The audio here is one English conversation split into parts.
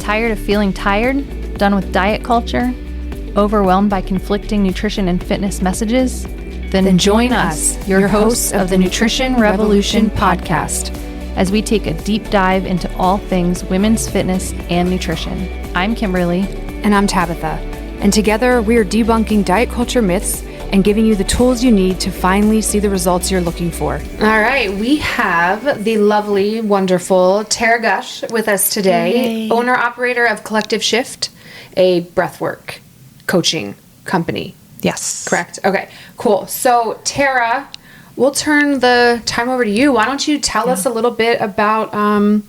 Tired of feeling tired? Done with diet culture? Overwhelmed by conflicting nutrition and fitness messages? Then join us, your hosts of the Nutrition Revolution podcast, as we take a deep dive into all things women's fitness and nutrition. I'm Kimberly. And I'm Tabitha. And together we are debunking diet culture myths and giving you the tools you need to finally see the results you're looking for. All right, we have the lovely, wonderful Tara Gush with us today, owner-operator of Collective Shift, a breathwork coaching company. Yes. Correct? Okay, cool. So, Tara, we'll turn the time over to you. Why don't you tell us a little bit about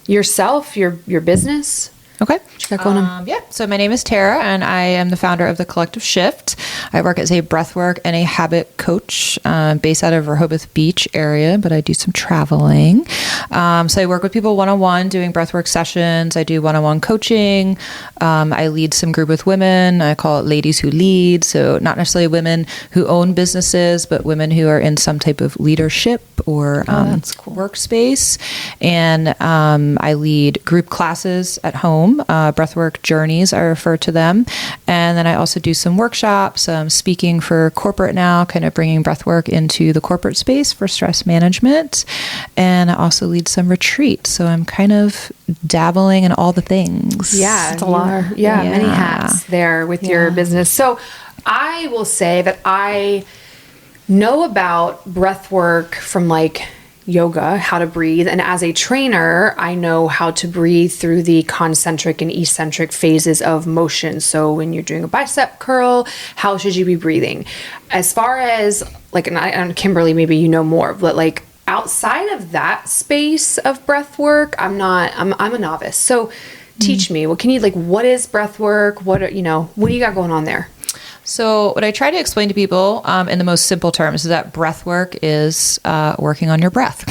yourself, your business? Okay. What you got going on? So my name is Tara, and I am the founder of the Collective Shift. I work as a breathwork and a habit coach based out of Rehoboth Beach area, but I do some traveling. So I work with people one-on-one doing breathwork sessions. I do one-on-one coaching. I lead some group with women. I call it Ladies Who Lead. So not necessarily women who own businesses, but women who are in some type of leadership or that's cool. workspace. And I lead group classes at home. Breathwork journeys, I refer to them. And then I also do some workshops, speaking for corporate now, kind of bringing breathwork into the corporate space for stress management. And I also lead some retreats. So I'm kind of dabbling in all the things. Yeah, It's a lot. Yeah, many hats there with your business. So I will say that I know about breath work from like yoga, how to breathe. And as a trainer, I know how to breathe through the concentric and eccentric phases of motion. So when you're doing a bicep curl, how should you be breathing? As far as like, and Kimberly, maybe you know more, but like outside of that space of breath work, I'm a novice. So teach me, what is breath work? What do you got going on there? So what I try to explain to people in the most simple terms is that breath work is working on your breath,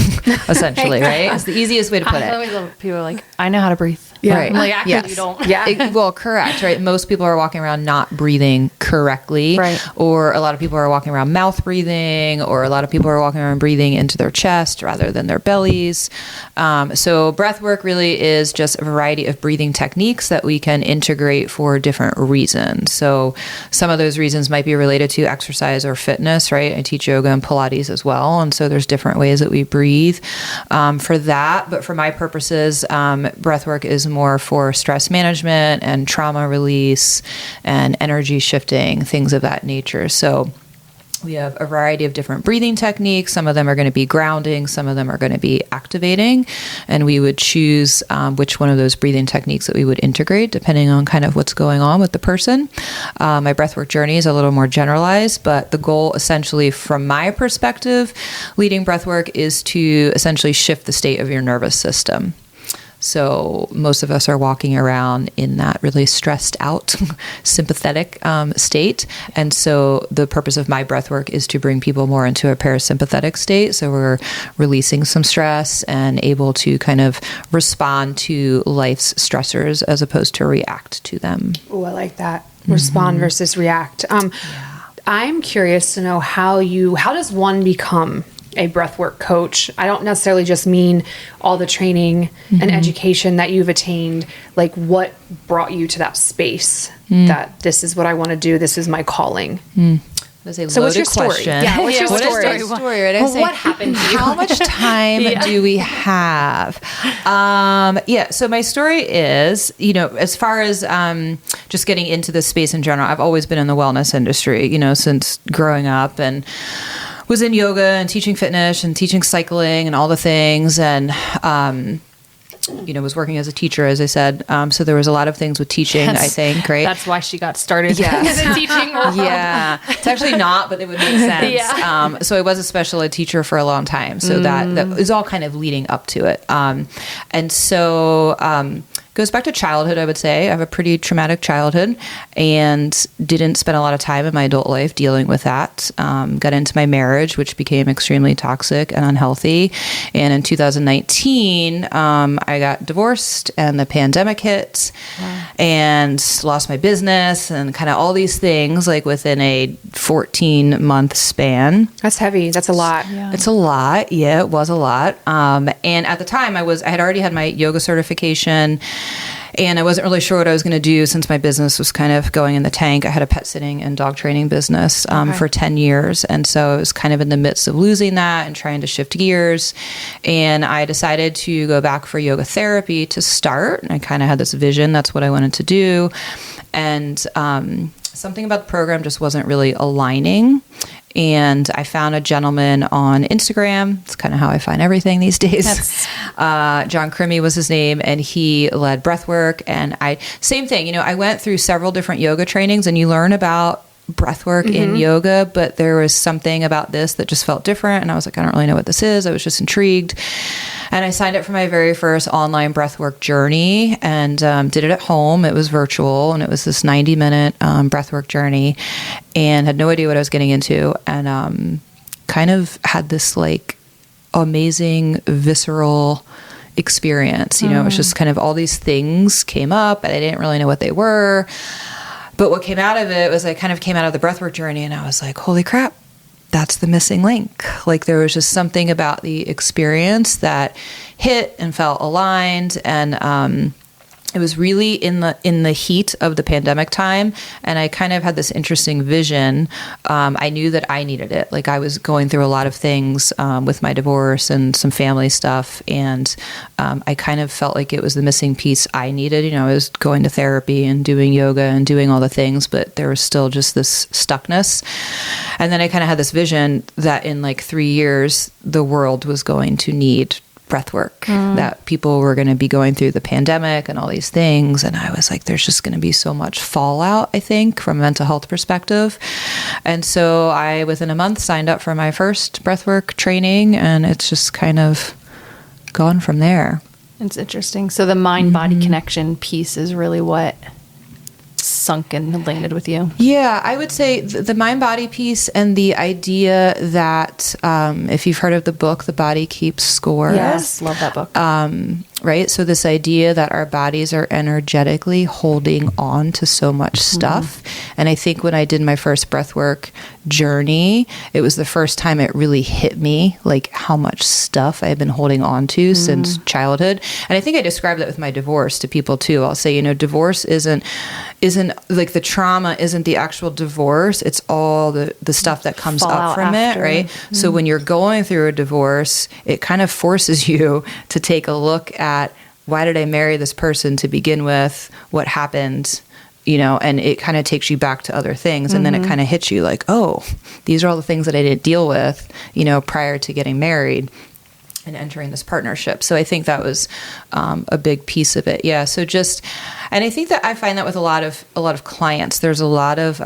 essentially, right? It's the easiest way to put it. I always love people are like, I know how to breathe. Yeah. Right. I'm like, actually, you don't. Yeah. Well, correct, right? Most people are walking around not breathing correctly. Right. Or a lot of people are walking around mouth breathing, or a lot of people are walking around breathing into their chest rather than their bellies. So breath work really is just a variety of breathing techniques that we can integrate for different reasons. So some of those reasons might be related to exercise or fitness, right? I teach yoga and Pilates as well. And so there's different ways that we breathe for that. But for my purposes, breath work is more for stress management and trauma release and energy shifting, things of that nature. So we have a variety of different breathing techniques. Some of them are going to be grounding. Some of them are going to be activating. And we would choose which one of those breathing techniques that we would integrate depending on kind of what's going on with the person. My breathwork journey is a little more generalized, but the goal essentially from my perspective, leading breathwork is to essentially shift the state of your nervous system. So most of us are walking around in that really stressed out, sympathetic state. And so the purpose of my breath work is to bring people more into a parasympathetic state. So we're releasing some stress and able to kind of respond to life's stressors as opposed to react to them. Oh, I like that. Respond versus react. I'm curious to know how does one become a breathwork coach? I don't necessarily just mean all the training and education that you've attained. Like, what brought you to that space that this is what I want to do? This is my calling. That's a So what's loaded your story? question. Yeah, what's your What story? is your story? Right? I say, What happened to you? How much time do we have? So my story is, as far as just getting into this space in general, I've always been in the wellness industry, since growing up, and was in yoga and teaching fitness and teaching cycling and all the things. And, was working as a teacher, as I said. So there was a lot of things with teaching, I think, right? That's why she got started in the teaching world. Yeah. It's actually not, but it would make sense. Yeah. So I was a special ed teacher for a long time. So that is all kind of leading up to it. And so goes back to childhood, I would say. I have a pretty traumatic childhood and didn't spend a lot of time in my adult life dealing with that. Got into my marriage, which became extremely toxic and unhealthy. And in 2019, I got divorced and the pandemic hit and lost my business and kind of all these things like within a 14-month span. That's heavy. That's a lot. Yeah. It's a lot. Yeah, it was a lot. And at the time I had already had my yoga certification And I wasn't really sure what I was going to do since my business was kind of going in the tank. I had a pet sitting and dog training business for 10 years. And so I was kind of in the midst of losing that and trying to shift gears. And I decided to go back for yoga therapy to start. And I kind of had this vision. That's what I wanted to do. And something about the program just wasn't really aligning. And I found a gentleman on Instagram. It's kind of how I find everything these days. John Crimmy was his name, and he led breathwork. And same thing, I went through several different yoga trainings, and you learn about breathwork in yoga, but there was something about this that just felt different. And I was like, I don't really know what this is. I was just intrigued. And I signed up for my very first online breathwork journey and did it at home. It was virtual, and it was this 90-minute breathwork journey, and had no idea what I was getting into, and kind of had this like amazing visceral experience. It was just kind of all these things came up, and I didn't really know what they were. But what came out of it was I kind of came out of the breathwork journey, and I was like, holy crap. That's the missing link. Like there was just something about the experience that hit and felt aligned. And it was really in the heat of the pandemic time. And I kind of had this interesting vision. I knew that I needed it. Like I was going through a lot of things with my divorce and some family stuff. And I kind of felt like it was the missing piece I needed. I was going to therapy and doing yoga and doing all the things, but there was still just this stuckness. And then I kind of had this vision that in like 3 years, the world was going to need breath work, that people were going to be going through the pandemic and all these things. And I was like, there's just going to be so much fallout, I think, from a mental health perspective. And so I, within a month, signed up for my first breathwork training, and it's just kind of gone from there. It's interesting. So the mind-body connection piece is really what sunk and landed with you. Yeah, I would say the mind-body piece and the idea that if you've heard of the book, The Body Keeps Score. Yes, love that book. Right? So this idea that our bodies are energetically holding on to so much stuff. And I think when I did my first breathwork journey, it was the first time it really hit me, like how much stuff I had been holding on to since childhood. And I think I described that with my divorce to people too. I'll say, divorce isn't like the trauma isn't the actual divorce. It's all the stuff that comes up from it, right? So when you're going through a divorce, it kind of forces you to take a look at, why did I marry this person to begin with? What happened? And it kind of takes you back to other things. And then it kind of hits you like, oh, these are all the things that I didn't deal with, prior to getting married and entering this partnership. So I think that was a big piece of it. Yeah. So and I think that I find that with a lot of clients, there's a lot of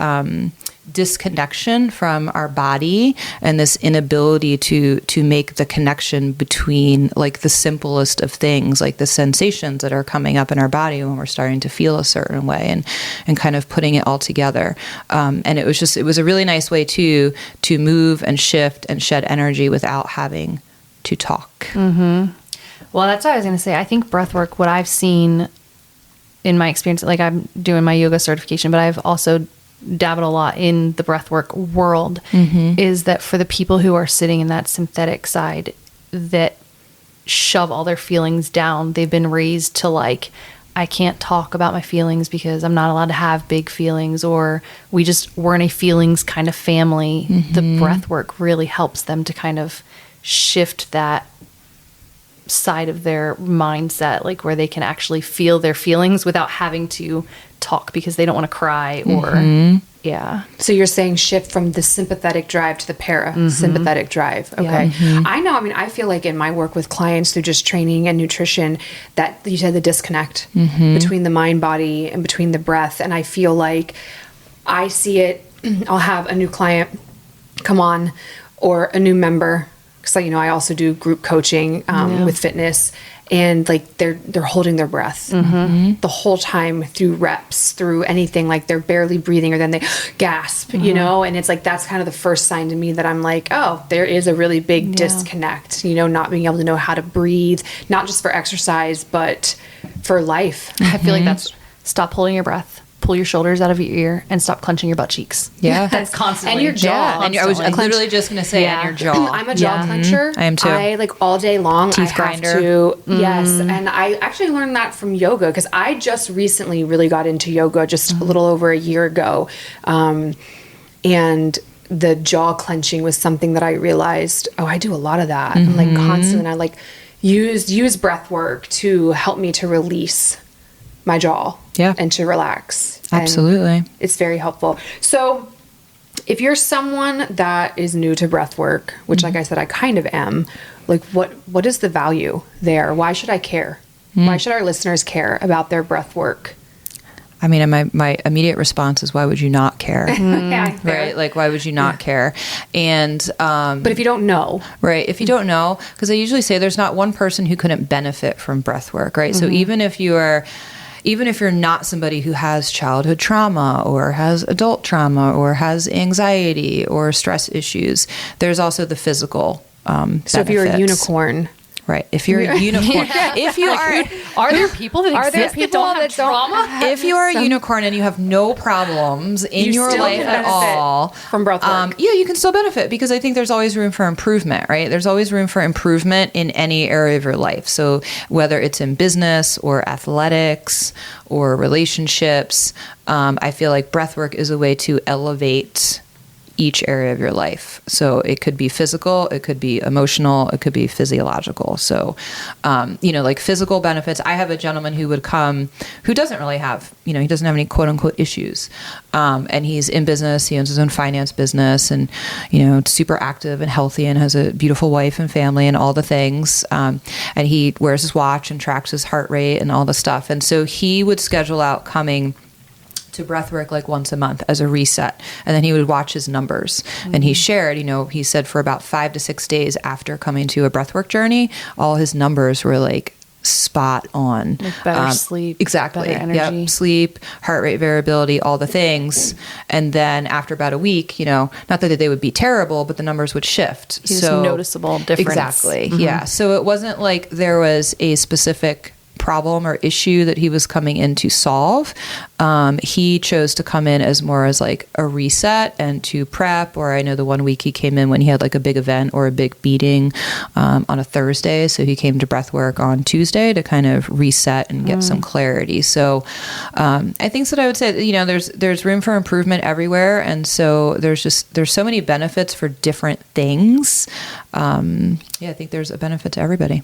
disconnection from our body and this inability to make the connection between like the simplest of things, like the sensations that are coming up in our body when we're starting to feel a certain way, and kind of putting it all together. And it was a really nice way to move and shift and shed energy without having to talk. Well, that's what I was going to say. I think breathwork, what I've seen in my experience, like I'm doing my yoga certification, but I've also dabbled a lot in the breathwork world, is that for the people who are sitting in that synthetic side that shove all their feelings down, they've been raised to like, I can't talk about my feelings because I'm not allowed to have big feelings, or we're in a feelings kind of family. The breathwork really helps them to kind of shift that side of their mindset, like where they can actually feel their feelings without having to talk because they don't want to cry or So you're saying shift from the sympathetic drive to the parasympathetic drive. Okay. I know, I feel like in my work with clients through just training and nutrition that you said the disconnect between the mind, body, and between the breath. And I feel like I see it, I'll have a new client come on or a new member. So, I also do group coaching with fitness, and like they're holding their breath the whole time through reps, through anything, like they're barely breathing, or then they gasp, and it's like, that's kind of the first sign to me that I'm like, oh, there is a really big disconnect, not being able to know how to breathe, not just for exercise, but for life. I feel like that's stop holding your breath, pull your shoulders out of your ear and stop clenching your butt cheeks. Yeah. That's constantly. And your jaw. Yeah, and I was literally just going to say, and your jaw. I'm a jaw clencher. I am too. I like all day long. Teeth I grinder. have to. Yes, and I actually learned that from yoga because I just recently really got into yoga just a little over a year ago, and the jaw clenching was something that I realized. Oh, I do a lot of that, and like constantly. And I like use breath work to help me to release my jaw. Yeah. And to relax. And Absolutely. it's very helpful. So if you're someone that is new to breath work, which like I said, I kind of am, like what is the value there? Why should I care? Why should our listeners care about their breath work? I mean, my immediate response is, why would you not care? Yeah, fair. Right? Like, why would you not care? And, But if you don't know, right. If you don't know, because I usually say there's not one person who couldn't benefit from breath work, right? So even if you're not somebody who has childhood trauma or has adult trauma or has anxiety or stress issues, there's also the physical so if you're a benefits. unicorn, Right. If you're a unicorn, if you Are there people that exist that don't have trauma? if you are a unicorn and you have no problems in You your still life can at benefit all from breath work. yeah, you can still benefit because I think there's always room for improvement, right? There's always room for improvement in any area of your life. So whether it's in business or athletics or relationships, I feel like breath work is a way to elevate each area of your life. So it could be physical, it could be emotional, it could be physiological. So, like physical benefits, I have a gentleman who would come who doesn't really have, he doesn't have any quote unquote issues. And he's in business, he owns his own finance business and, super active and healthy and has a beautiful wife and family and all the things. And he wears his watch and tracks his heart rate and all the stuff. And so he would schedule out coming to breath work like once a month as a reset. And then he would watch his numbers. And he shared, he said for about 5 to 6 days after coming to a breathwork journey, all his numbers were like spot on. Like better sleep, exactly. better energy. Yep. Sleep, heart rate variability, all the things. And then after about a week, not that they would be terrible, but the numbers would shift. Just noticeable difference. Exactly. Yeah. So it wasn't like there was a specific problem or issue that he was coming in to solve. He chose to come in as more as like a reset and to prep, or I know the one week he came in when he had like a big event or a big meeting on a Thursday. So he came to breathwork on Tuesday to kind of reset and get some clarity. So I think that I would say, there's room for improvement everywhere. And so there's so many benefits for different things. I think there's a benefit to everybody.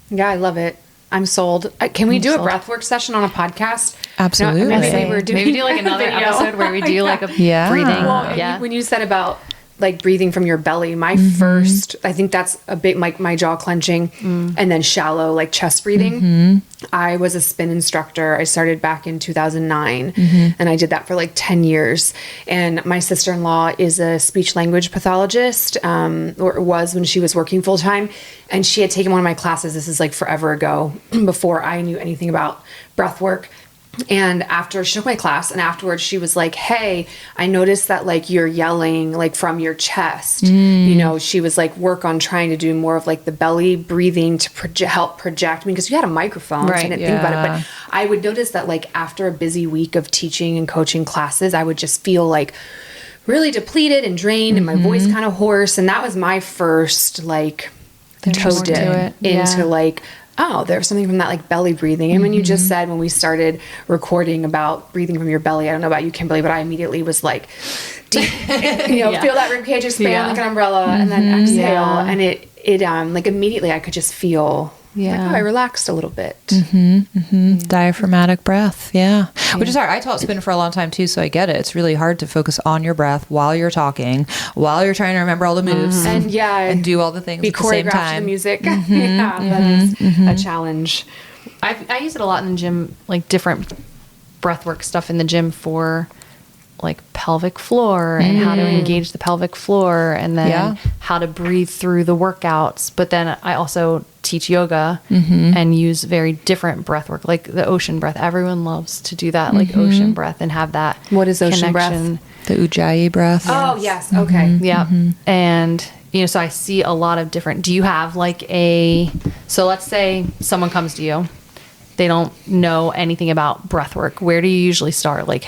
yeah, I love it. I'm sold. Can we do a breathwork session on a podcast? Absolutely. Maybe do like another video. episode where we do like a Yeah. breathing. Well, when you said about like breathing from your belly, my first, I think that's a bit like my jaw clenching and then shallow like chest breathing. I was a spin instructor. I started back in 2009 and I did that for like 10 years. And my sister-in-law is a speech language pathologist, or was when she was working full time. And she had taken one of my classes. This is like forever ago, before I knew anything about breath work. And after she took my class, and afterwards she was like, hey, I noticed that like you're yelling like from your chest. She was like, work on trying to do more of like the belly breathing to help project me, because you had a microphone. Right, So I didn't think about it. But I would notice that like after a busy week of teaching and coaching classes, I would just feel like really depleted and drained and my voice kind of hoarse. And that was my first like toe dip into like, oh, there's something from that like belly breathing. And when you just said, when we started recording about breathing from your belly, I don't know about you, Kimberly, but I immediately was like, deep, feel that rib cage expand like an umbrella and then exhale. And it like immediately I could just feel like, oh, I relaxed a little bit. Diaphragmatic breath. Yeah. Which is hard. I taught spin for a long time too, so I get it. It's really hard to focus on your breath while you're talking, while you're trying to remember all the moves and do all the things be at the same choreographed time. to the music. That is a challenge. I use it a lot in the gym, like different breathwork stuff in the gym for like pelvic floor and how to engage the pelvic floor and then how to breathe through the workouts. But then I also teach yoga and use very different breath work, like the ocean breath. Everyone loves to do that, like ocean breath and have that. What is ocean connection. breath? The Ujjayi breath. Oh, yes. Okay. Yeah. And, so I see a lot of different, do you have like so let's say someone comes to you they don't know anything about breath work, where do you usually start? Like,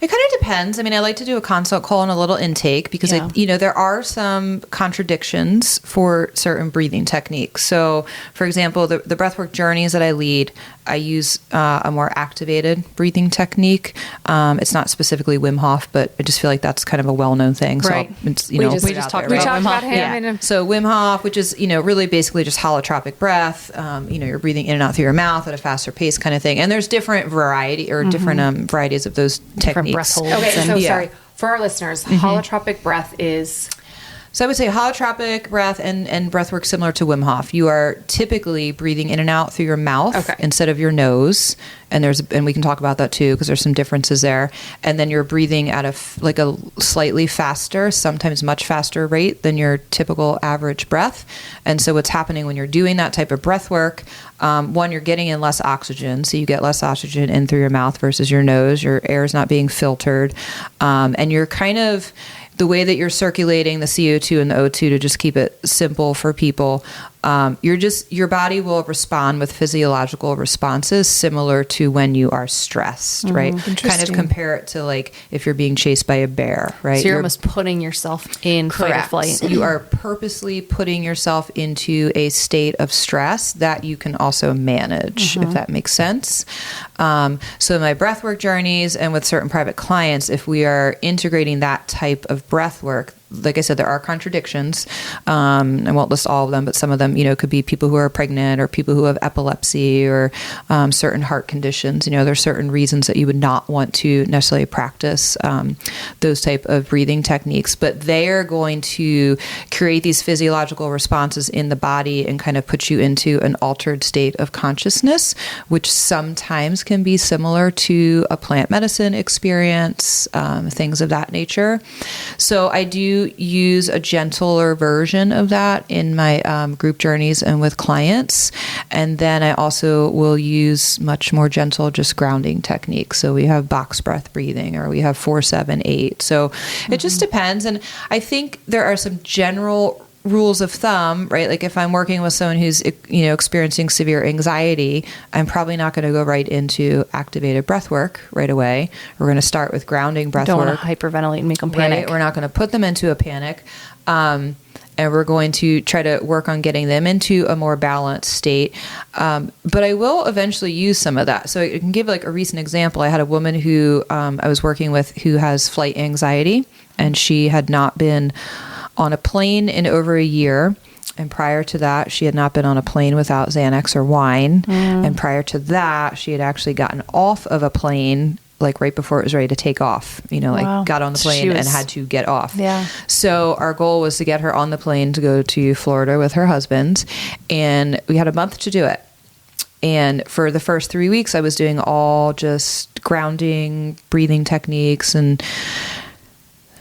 it kind of depends. I mean, I like to do a consult call and a little intake because, there are some contradictions for certain breathing techniques. So, for example, the breathwork journeys that I lead, I use a more activated breathing technique. It's not specifically Wim Hof, but I just feel like that's kind of a well-known thing. Right. So, it's, we just talked about him. Yeah. So Wim Hof, which is, really basically just holotropic breath. You're breathing in and out through your mouth at a faster pace kind of thing. And there's different different varieties of those techniques. Breath holds. Okay, so sorry. For our listeners, holotropic breath is... So I would say holotropic breath and breath work similar to Wim Hof. You are typically breathing in and out through your mouth instead of your nose. And we can talk about that too, because there's some differences there. And then you're breathing at a slightly faster, sometimes much faster rate than your typical average breath. And so what's happening when you're doing that type of breath work, one, you're getting in less oxygen. So you get less oxygen in through your mouth versus your nose. Your air is not being filtered. And you're kind of... the way that you're circulating the CO2 and the O2, to just keep it simple for people, your body will respond with physiological responses similar to when you are stressed, right? Kind of compare it to like if you're being chased by a bear, right? So you're almost putting yourself in fight or flight. You are purposely putting yourself into a state of stress that you can also manage, if that makes sense. So in my breathwork journeys and with certain private clients, if we are integrating that type of breath work, like I said, there are contradictions. I won't list all of them, but some of them, could be people who are pregnant or people who have epilepsy or certain heart conditions. There's certain reasons that you would not want to necessarily practice those type of breathing techniques, but they are going to create these physiological responses in the body and kind of put you into an altered state of consciousness, which sometimes can be similar to a plant medicine experience, things of that nature. So I do use a gentler version of that in my group journeys and with clients. And then I also will use much more gentle, just grounding techniques. So we have box breath breathing, or we have 4-7-8. So it just depends. And I think there are some general rules of thumb, right? Like if I'm working with someone who's, experiencing severe anxiety, I'm probably not going to go right into activated breath work right away. We're going to start with grounding breath work. Don't want to hyperventilate and make them panic. Right? We're not going to put them into a panic. And we're going to try to work on getting them into a more balanced state. But I will eventually use some of that. So I can give like a recent example. I had a woman who I was working with who has flight anxiety, and she had not been on a plane in over a year. And prior to that, she had not been on a plane without Xanax or wine. And prior to that, she had actually gotten off of a plane like right before it was ready to take off, got on the plane and had to get off. Yeah. So our goal was to get her on the plane to go to Florida with her husband. And we had a month to do it. And for the first 3 weeks, I was doing all just grounding, breathing techniques. And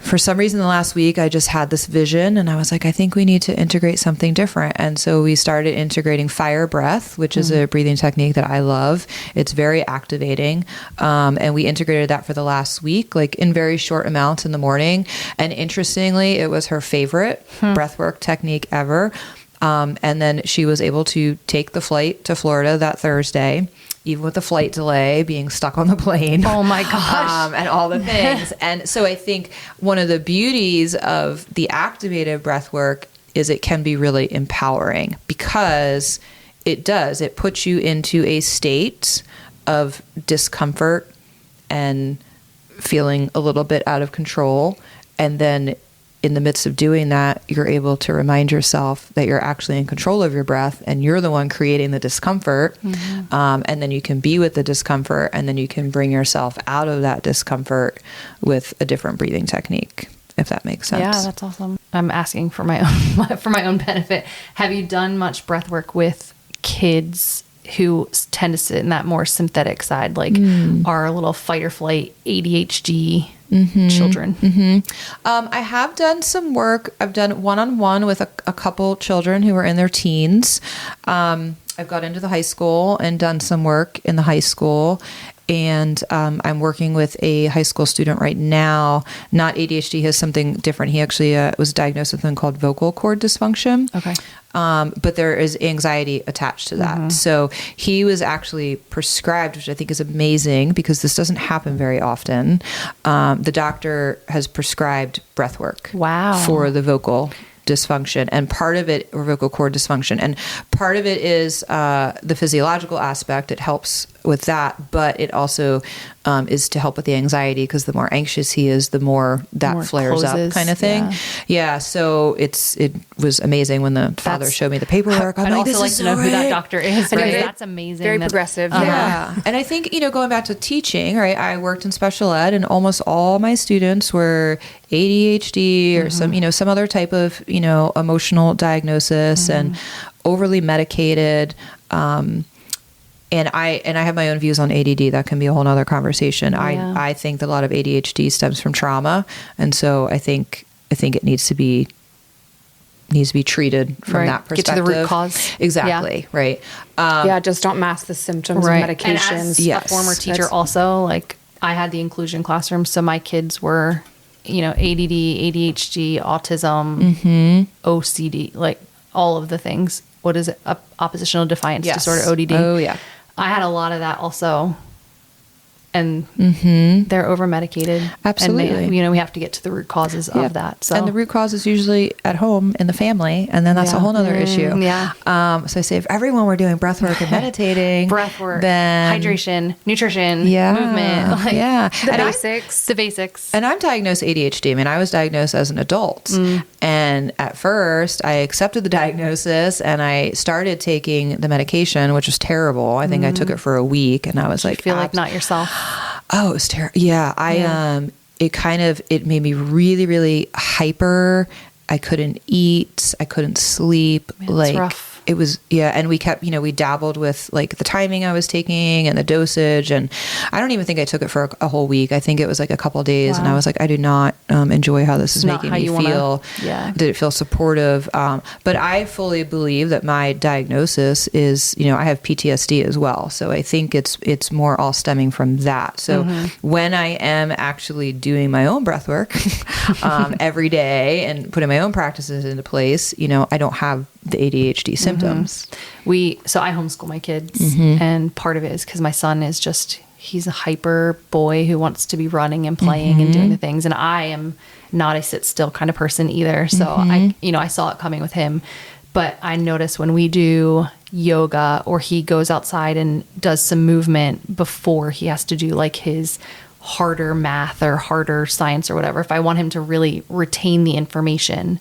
for some reason, the last week, I just had this vision and I was like, I think we need to integrate something different. And so we started integrating fire breath, which is a breathing technique that I love. It's very activating. And we integrated that for the last week, like in very short amounts in the morning. And interestingly, it was her favorite breathwork technique ever. And then she was able to take the flight to Florida that Thursday, even with the flight delay, being stuck on the plane. Oh my gosh. And all the things. And so I think one of the beauties of the activated breath work is it can be really empowering, because it puts you into a state of discomfort and feeling a little bit out of control. And then in the midst of doing that, you're able to remind yourself that you're actually in control of your breath and you're the one creating the discomfort. And then you can be with the discomfort, and then you can bring yourself out of that discomfort with a different breathing technique, if that makes sense. Yeah, that's awesome. I'm asking for my own, for my own benefit. Have you done much breath work with kids who tend to sit in that more synthetic side, like our little fight or flight ADHD children? I have done some work. I've done one-on-one with a couple children who are in their teens. I've got into the high school and done some work in the high school. And I'm working with a high school student right now, not ADHD, he has something different. He actually was diagnosed with something called vocal cord dysfunction. Okay. But there is anxiety attached to that. So he was actually prescribed, which I think is amazing because this doesn't happen very often. The doctor has prescribed breath work for the vocal dysfunction, and part of it, or vocal cord dysfunction, and part of it is the physiological aspect. It helps with that, but it also is to help with the anxiety, because the more anxious he is, the more that flares up, kind of thing. Yeah. So it was amazing when the father showed me the paperwork. I'd also like to know who that doctor is. Right? That's amazing. Very progressive. Yeah. And I think, going back to teaching, right? I worked in special ed, and almost all my students were ADHD or some other type of, emotional diagnosis, and overly medicated. And I have my own views on ADD. That can be a whole nother conversation. Yeah. I think that a lot of ADHD stems from trauma. And so I think it needs to be treated from that perspective. Get to the root cause. Exactly. Yeah. Right. Just don't mask the symptoms of medications. And as a former teacher also, I had the inclusion classroom. So my kids were, ADD, ADHD, autism, OCD, all of the things. What is it? Oppositional defiance disorder, ODD. Oh, yeah. I had a lot of that also. And they're over medicated. Absolutely. And we have to get to the root causes of that. So. And the root cause is usually at home in the family. And then that's a whole other issue. Yeah. So I say if everyone were doing breath work and meditating, then hydration, nutrition, movement. The basics. And I'm diagnosed ADHD. I mean, I was diagnosed as an adult. And at first I accepted the diagnosis and I started taking the medication, which was terrible. I think I took it for a week and I was like, feel like not yourself. Oh, it was terrible. Yeah. It made me really, really hyper. I couldn't eat. I couldn't sleep. It's rough. It was, and we kept, we dabbled with the timing I was taking and the dosage. And I don't even think I took it for a whole week. I think it was a couple of days. And I was like, I do not enjoy how this is making me feel. Did it feel supportive? But I fully believe that my diagnosis is, I have PTSD as well. So I think it's more all stemming from that. So when I am actually doing my own breath work every day and putting my own practices into place, I don't have the ADHD symptoms. So I homeschool my kids, and part of it is because my son is he's a hyper boy who wants to be running and playing and doing the things. And I am not a sit still kind of person either. So I saw it coming with him, but I notice when we do yoga or he goes outside and does some movement before he has to do his harder math or harder science or whatever, if I want him to really retain the information,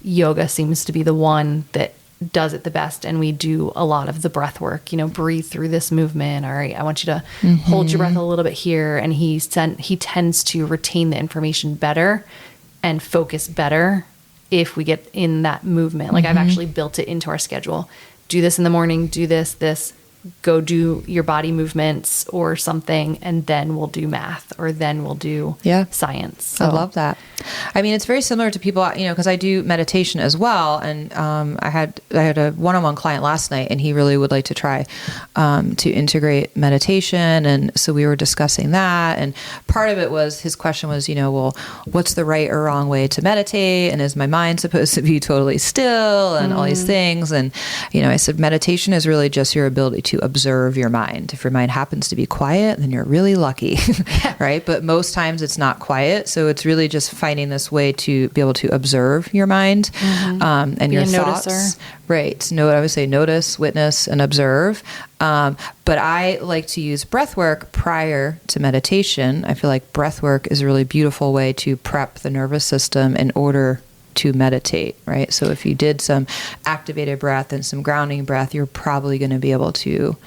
yoga seems to be the one that does it the best. And we do a lot of the breath work, breathe through this movement. All right, I want you to hold your breath a little bit here. And he tends to retain the information better and focus better if we get in that movement. I've actually built it into our schedule. Do this in the morning, do this, go do your body movements or something, and then we'll do math, or then we'll do science. So. I love that. I mean, it's very similar to people, because I do meditation as well. And I had a one-on-one client last night, and he really would like to try to integrate meditation. And so we were discussing that. And part of it was, his question was, well, what's the right or wrong way to meditate? And is my mind supposed to be totally still and all these things? And, I said, meditation is really just your ability to observe your mind. If your mind happens to be quiet, then you're really lucky, right? But most times it's not quiet. So it's really just finding this way to be able to observe your mind and your thoughts. Noticer. Right. I would say notice, witness, and observe. But I like to use breath work prior to meditation. I feel like breath work is a really beautiful way to prep the nervous system in order to meditate, right? So if you did some activated breath and some grounding breath, you're probably going to be able to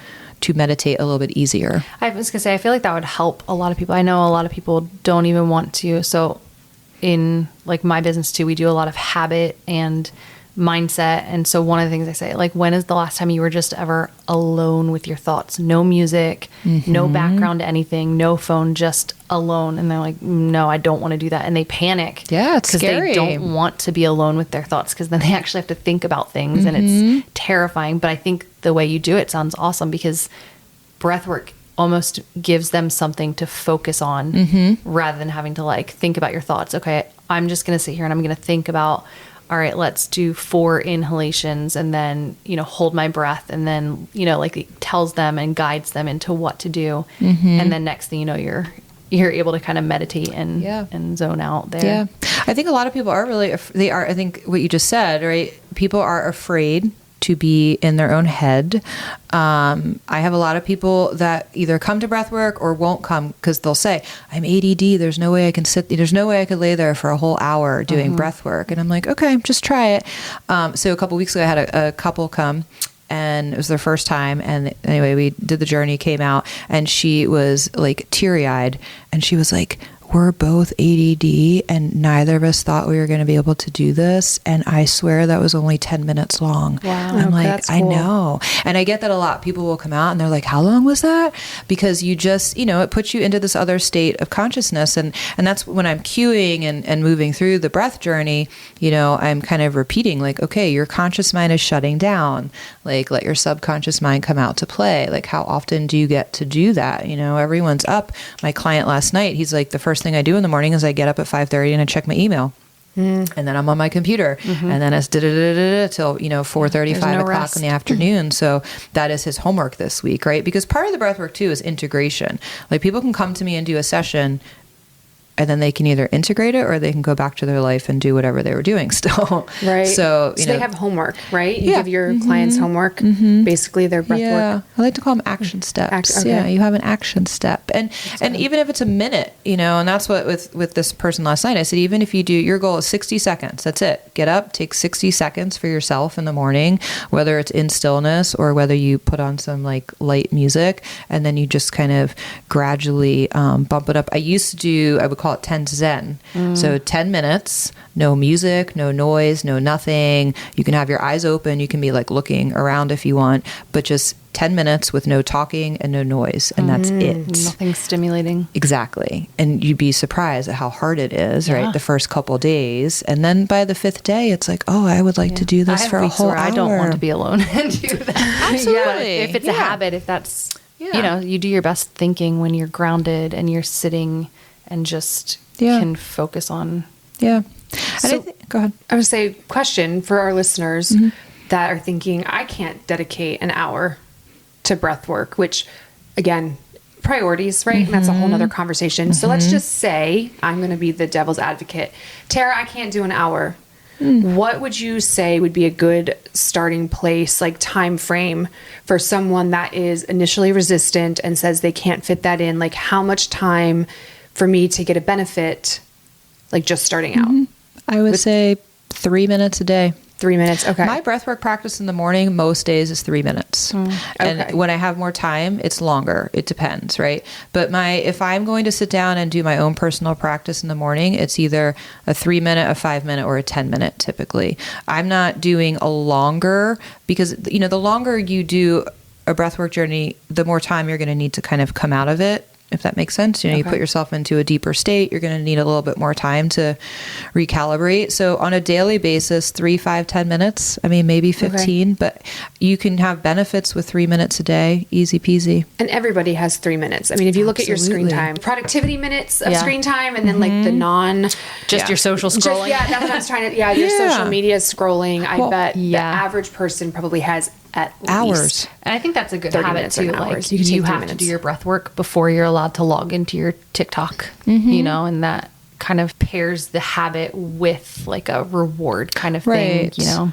meditate a little bit easier. I was going to say, I feel like that would help a lot of people. I know a lot of people don't even want to. So in my business too, we do a lot of habit and mindset. And so one of the things I say, when is the last time you were just ever alone with your thoughts? No music, no background to anything, no phone, just alone. And they're like, no, I don't want to do that. And they panic. Yeah, it's scary. They don't want to be alone with their thoughts, because then they actually have to think about things and it's terrifying. But I think the way you do it sounds awesome, because breath work almost gives them something to focus on rather than having to like think about your thoughts. Okay, I'm just going to sit here and I'm going to think about, all right, let's do 4 inhalations and then, hold my breath. And then, like it tells them and guides them into what to do. And then next thing you know, you're able to kind of meditate and zone out there. Yeah. I think a lot of people are I think what you just said, right? People are afraid to be in their own head. I have a lot of people that either come to breath work or won't come because they'll say, I'm ADD. There's no way I can there's no way I could lay there for a whole hour doing breath work. And I'm like, okay, just try it. So a couple weeks ago, I had a couple come, and it was their first time. And anyway, we did the journey, came out, and she was like teary-eyed, and she was like, we're both ADD and neither of us thought we were going to be able to do this. And I swear that was only 10 minutes long. Wow. I'm like, That's cool. I know. And I get that a lot. People will come out and they're like, how long was that? Because you just, it puts you into this other state of consciousness. And that's when I'm cueing and moving through the breath journey, I'm kind of repeating like, okay, your conscious mind is shutting down. Like, let your subconscious mind come out to play. Like, how often do you get to do that? Everyone's up. My client last night, he's like, the first thing I do in the morning is I get up at 5:30 and I check my email. And then I'm on my computer and then it's till 4:30, 5 o'clock in the afternoon. So that is his homework this week, right? Because part of the breath work too is integration. Like, people can come to me and do a session and then they can either integrate it or they can go back to their life and do whatever they were doing still. Right. So they have homework, right? You give your clients homework, basically their breath work. I like to call them action steps. Okay. Yeah, you have an action step. And even if it's a minute, and that's what with this person last night, I said, even if you do, your goal is 60 seconds. That's it. Get up, take 60 seconds for yourself in the morning, whether it's in stillness or whether you put on some like light music, and then you just kind of gradually bump it up. I would call it 10 Zen. So 10 minutes, no music, no noise, no nothing. You can have your eyes open. You can be like looking around if you want, but just 10 minutes with no talking and no noise. And that's it. Nothing stimulating. Exactly. And you'd be surprised at how hard it is, right? The first couple days. And then by the 5th day, it's like, oh, I would like to do this for a whole hour. I don't want to be alone and do that. Absolutely. If it's a habit, if that's, you do your best thinking when you're grounded and you're sitting and just can focus on. Yeah. So, go ahead. I would say, question for our listeners that are thinking, I can't dedicate an hour to breath work, which again, priorities, right? And that's a whole nother conversation. So let's just say I'm going to be the devil's advocate. Tara, I can't do an hour. What would you say would be a good starting place, like time frame for someone that is initially resistant and says they can't fit that in? Like, how much time for me to get a benefit, like just starting out? I would say 3 minutes a day. 3 minutes. Okay. My breathwork practice in the morning, most days, is 3 minutes. And when I have more time, it's longer. It depends, right? But if I'm going to sit down and do my own personal practice in the morning, it's either a 3 minute, a 5 minute, or a 10 minute typically. I'm not doing a longer because, the longer you do a breathwork journey, the more time you're going to need to kind of come out of it. If that makes sense. You put yourself into a deeper state, you're going to need a little bit more time to recalibrate. So on a daily basis, 3, 5, 10 minutes, maybe 15, but you can have benefits with 3 minutes a day, easy peasy. And everybody has 3 minutes. If you look at your screen time, productivity minutes of screen time, and then like the just your social scrolling. That's what I was trying to, your social media scrolling. I bet the average person probably has at hours. Least and I think that's a good habit too. Like, you have to do your breath work before you're allowed to log into your TikTok, and that kind of pairs the habit with like a reward kind of thing,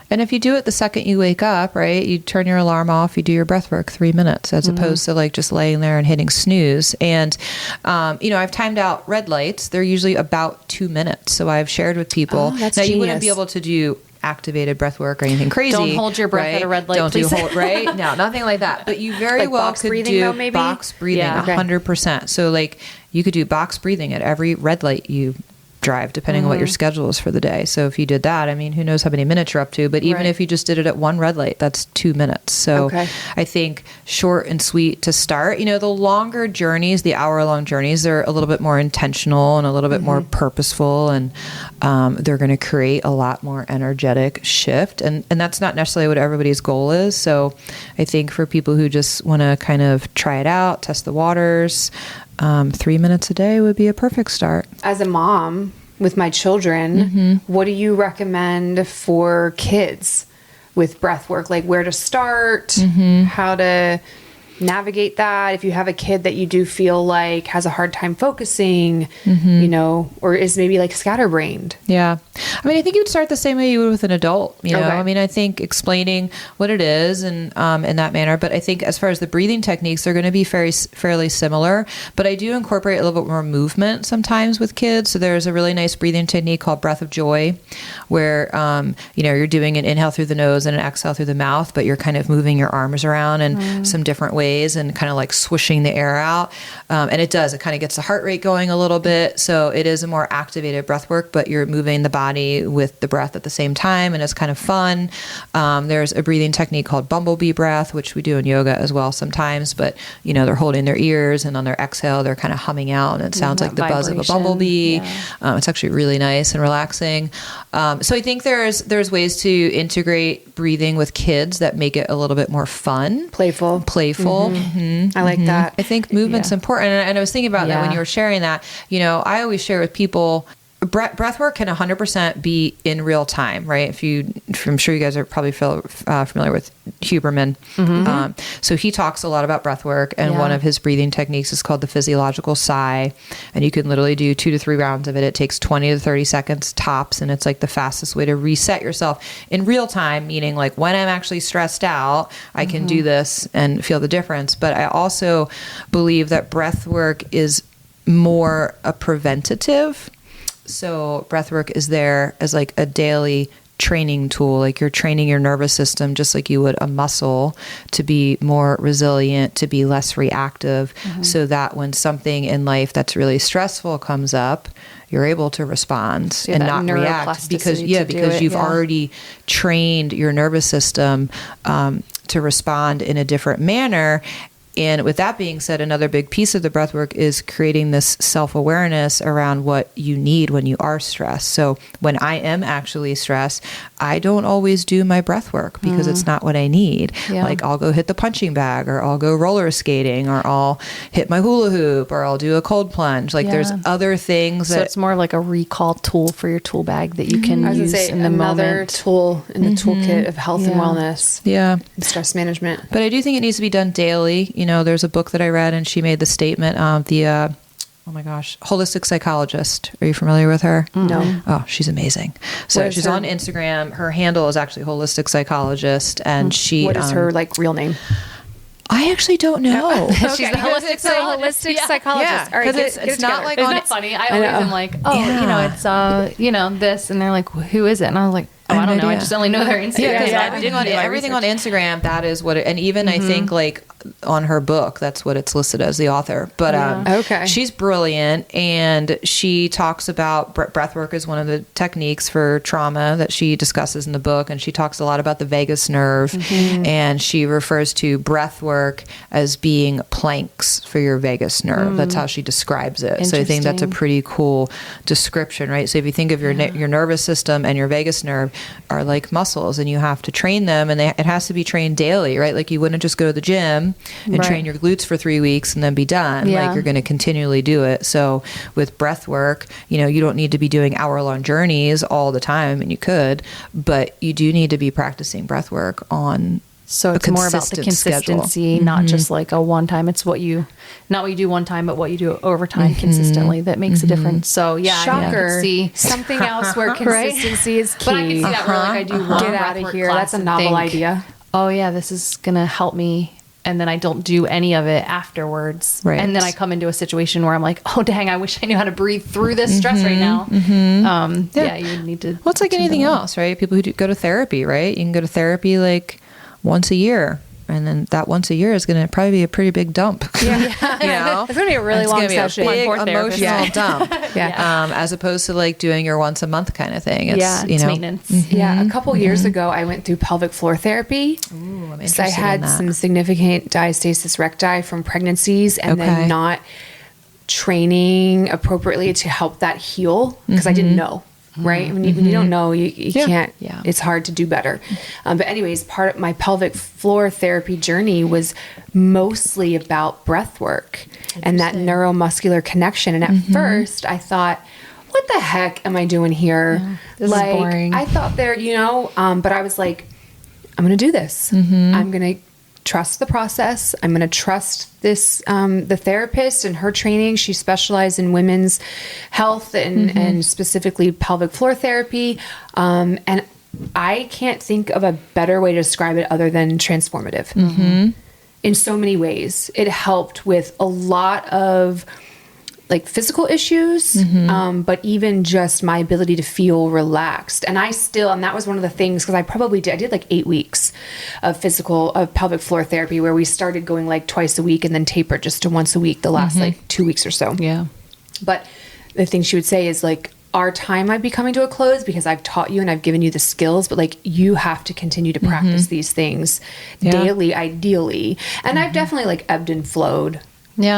And if you do it the second you wake up, right, you turn your alarm off, you do your breath work 3 minutes as opposed to like just laying there and hitting snooze. And, I've timed out red lights. They're usually about 2 minutes. So I've shared with people. That's now genius. You wouldn't be able to do activated breath work or anything crazy. Don't hold your breath at a red light, Don't please. right? No, nothing like that. But you very like well box could breathing, do though, maybe? box breathing, 100%. So like you could do box breathing at every red light you drive, depending on what your schedule is for the day. So if you did that, I mean, who knows how many minutes you're up to, but even if you just did it at one red light, that's 2 minutes. So I think short and sweet to start. You know, the longer journeys, the hour-long journeys, they're a little bit more intentional and a little bit more purposeful, and they're going to create a lot more energetic shift. And that's not necessarily what everybody's goal is. So I think for people who just want to kind of try it out, test the waters, 3 minutes a day would be a perfect start. As a mom with my children, what do you recommend for kids with breath work? Like where to start, how to navigate that if you have a kid that you do feel like has a hard time focusing, you know, or is maybe like scatterbrained. Yeah. I mean, I think you would start the same way you would with an adult, you know. I mean, I think explaining what it is and in that manner, but I think as far as the breathing techniques, they're going to be fairly similar, but I do incorporate a little bit more movement sometimes with kids. So there's a really nice breathing technique called Breath of Joy, where, you know, you're doing an inhale through the nose and an exhale through the mouth, but you're kind of moving your arms around in some different ways and kind of like swishing the air out. And it kind of gets the heart rate going a little bit. So it is a more activated breath work, but you're moving the body with the breath at the same time. And it's kind of fun. There's a breathing technique called bumblebee breath, which we do in yoga as well sometimes, but you know, they're holding their ears and on their exhale, they're kind of humming out and it sounds like the buzz of a bumblebee. It's actually really nice and relaxing. So I think there's ways to integrate breathing with kids that make it a little bit more fun. Playful. I like that. I think movement's important. And I was thinking about that when you were sharing that. You know, I always share with people, breath work can 100% be in real time, right? I'm sure you guys are probably familiar with Huberman. So he talks a lot about breath work, and one of his breathing techniques is called the physiological sigh. And you can literally do 2 to 3 rounds of it. It takes 20 to 30 seconds tops, and it's like the fastest way to reset yourself in real time, meaning like when I'm actually stressed out, I can do this and feel the difference. But I also believe that breath work is more a preventative. So breathwork is there as like a daily training tool, like you're training your nervous system just like you would a muscle to be more resilient, to be less reactive, so that when something in life that's really stressful comes up, you're able to respond and not react because you've already trained your nervous system to respond in a different manner. And with that being said, another big piece of the breath work is creating this self-awareness around what you need when you are stressed. So when I am actually stressed, I don't always do my breath work because it's not what I need. Like I'll go hit the punching bag, or I'll go roller skating, or I'll hit my hula hoop, or I'll do a cold plunge. Like there's other things so it's more like a recall tool for your tool bag that you can use in the another moment. tool in the toolkit of health and wellness. And stress management. But I do think it needs to be done daily. You know, there's a book that I read and she made the statement, holistic psychologist. Are you familiar with her? No. Oh, she's amazing. So she's on Instagram. Her handle is actually holistic psychologist. And what is her like real name? I actually don't know. She's the holistic psychologist. Yeah, all right, it's not like Isn't that funny? I always am like, you know, it's this, and they're like, who is it? And I was like, I don't know. I just only know their Instagram. Everything on Instagram, that is what it, and even I think like on her book, that's what it's listed as, the author. But she's brilliant, and she talks about breath work as one of the techniques for trauma that she discusses in the book, and she talks a lot about the vagus nerve, and she refers to breath work as being planks for your vagus nerve. That's how she describes it. So I think that's a pretty cool description, right? So if you think of your nervous system and your vagus nerve are like muscles, and you have to train them, and it has to be trained daily, right? Like you wouldn't just go to the gym and train your glutes for 3 weeks and then be done. Like you're going to continually do it. So with breath work, you know, you don't need to be doing hour-long journeys all the time, and you could, but you do need to be practicing breath work on So it's more about the consistency, not just like a one time. It's not what you do one time, but what you do over time consistently that makes a difference. So shocker. See something else where consistency is key. But I can see that where like I do one get out of here. That's a novel idea. Oh yeah, this is gonna help me. And then I don't do any of it afterwards. Right. And then I come into a situation where I'm like, oh, dang, I wish I knew how to breathe through this stress right now. You would need to. Well, it's like anything else, right? People who go to therapy, right? You can go to therapy like once a year. And then that once a year is going to probably be a pretty big dump. Yeah. You know? It's going to be a really long session. Big One emotional dump. Yeah. As opposed to like doing your once a month kind of thing. It's, It's maintenance. Yeah. A couple years ago, I went through pelvic floor therapy. Ooh, I'm So I interested in had that. some significant diastasis recti from pregnancies and then not training appropriately to help that heal because I didn't know. Right. When you don't know, you can't, it's hard to do better. But anyways, part of my pelvic floor therapy journey was mostly about breath work and that neuromuscular connection. And at first I thought, what the heck am I doing here? This is boring. I thought there, but I was like, I'm going to do this. I'm going to trust the process. I'm going to trust this, the therapist and her training. She specialized in women's health and specifically pelvic floor therapy. And I can't think of a better way to describe it other than transformative in so many ways. It helped with a lot of like physical issues, but even just my ability to feel relaxed. And that was one of the things, because I did like 8 weeks of pelvic floor therapy where we started going like twice a week and then tapered just to once a week the last like 2 weeks or so. Yeah. But the thing she would say is like, our time might be coming to a close because I've taught you and I've given you the skills, but like you have to continue to practice these things daily, ideally. And I've definitely like ebbed and flowed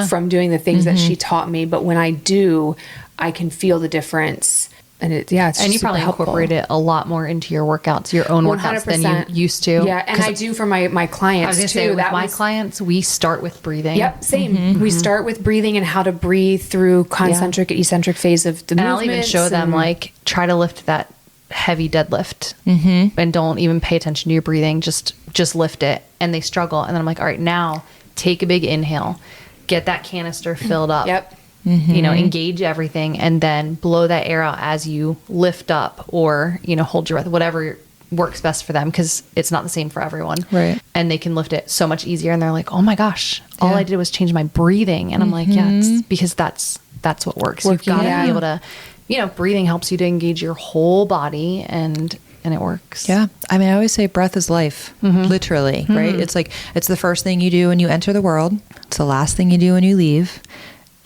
from doing the things that she taught me. But when I do, I can feel the difference. And it's And you super probably helpful. incorporate it a lot more into your workouts, your own workouts than you used to. Yeah, and I do for my clients I was going to too. say, with my clients, we start with breathing. Yep, same. We start with breathing and how to breathe through concentric, eccentric phase of the movements. And I'll even show them like, try to lift that heavy deadlift and don't even pay attention to your breathing. Just lift it. And they struggle. And then I'm like, all right, now take a big inhale, get that canister filled up. Yep. Engage everything and then blow that air out as you lift up or, hold your breath, whatever works best for them, because it's not the same for everyone. Right. And they can lift it so much easier. And they're like, oh my gosh, all I did was change my breathing. And I'm like, yeah, it's because that's what works. You've got to be able to, breathing helps you to engage your whole body and it works. Yeah. I mean, I always say breath is life, literally, right? It's like, it's the first thing you do when you enter the world. It's the last thing you do when you leave.